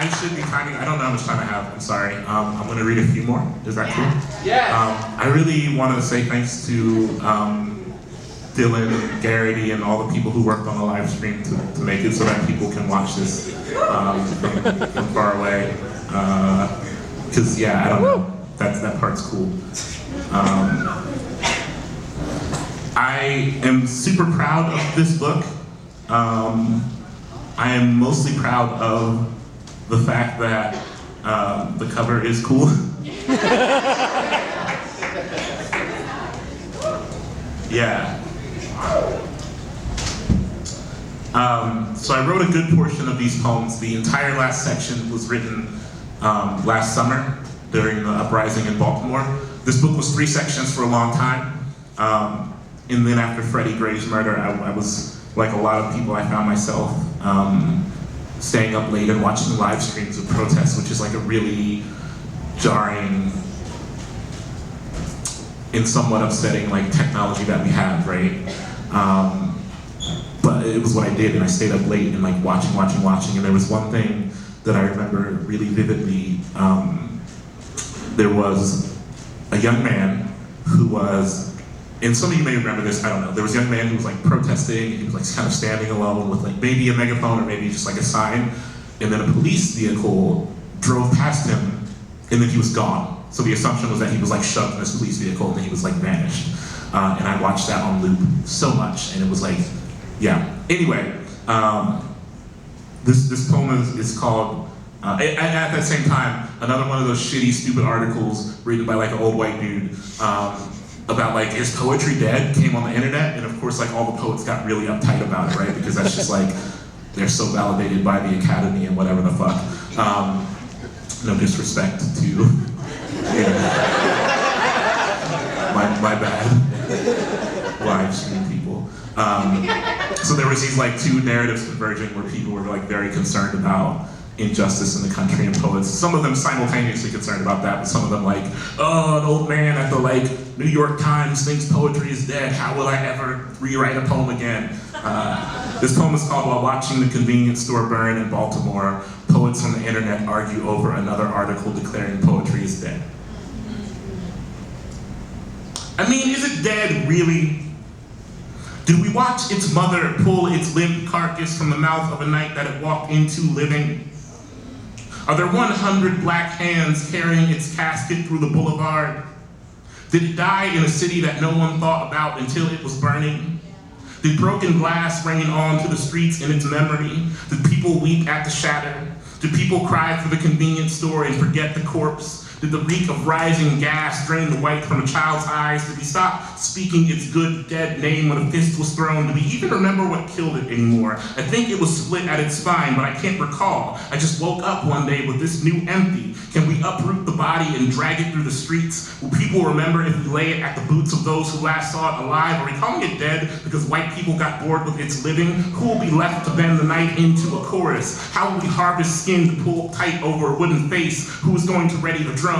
I should be timing. I don't know how much time I have. I'm sorry. I'm going to read a few more. Is that cool? Yeah. I really want to say thanks to Dylan, Garrity, and all the people who worked on the live stream to make it so that people can watch this from far away. Because yeah, I don't know. That part's cool. I am super proud of this book. I am mostly proud of the fact that the cover is cool. Yeah. So I wrote a good portion of these poems. The entire last section was written last summer during the uprising in Baltimore. This book was 3 sections for a long time. And then after Freddie Gray's murder, I was, like a lot of people, I found myself staying up late and watching live streams of protests, which is like a really jarring and somewhat upsetting like technology that we have, right? But it was what I did, and I stayed up late and like watching, and there was one thing that I remember really vividly. There was a young man who was, and some of you may remember this, I don't know, there was a young man who was like protesting, he was like kind of standing alone with like maybe a megaphone or maybe just like a sign, and then a police vehicle drove past him, and then he was gone. So the assumption was that he was like shoved in this police vehicle and then he was like vanished. And I watched that on loop so much, and it was like, yeah. Anyway, this poem is called, at that same time, another one of those shitty, stupid articles written by like an old white dude about like, is poetry dead? Came on the internet, and of course like all the poets got really uptight about it, right? Because that's just like, they're so validated by the academy and whatever the fuck. No disrespect to, you know, my bad, live stream people. So there was these like 2 narratives converging where people were like very concerned about injustice in the country, and poets, some of them simultaneously concerned about that, but some of them like, oh, an old man at the like New York Times thinks poetry is dead, how will I ever rewrite a poem again? This poem is called While Watching the Convenience Store Burn in Baltimore, poets on the internet argue over another article declaring poetry is dead. I mean, is it dead, really? Did we watch its mother pull its limp carcass from the mouth of a night that it walked into living? Are there 100 black hands carrying its casket through the boulevard? Did it die in a city that no one thought about until it was burning? Did broken glass rain onto the streets in its memory? Did people weep at the shatter? Did people cry for the convenience store and forget the corpse? Did the reek of rising gas drain the white from a child's eyes? Did we stop speaking its good dead name when a fist was thrown? Do we even remember what killed it anymore? I think it was split at its spine, but I can't recall. I just woke up one day with this new empty. Can we uproot the body and drag it through the streets? Will people remember if we lay it at the boots of those who last saw it alive? Are we calling it dead because white people got bored with its living? Who will be left to bend the night into a chorus? How will we harvest skin to pull tight over a wooden face? Who is going to ready the drum?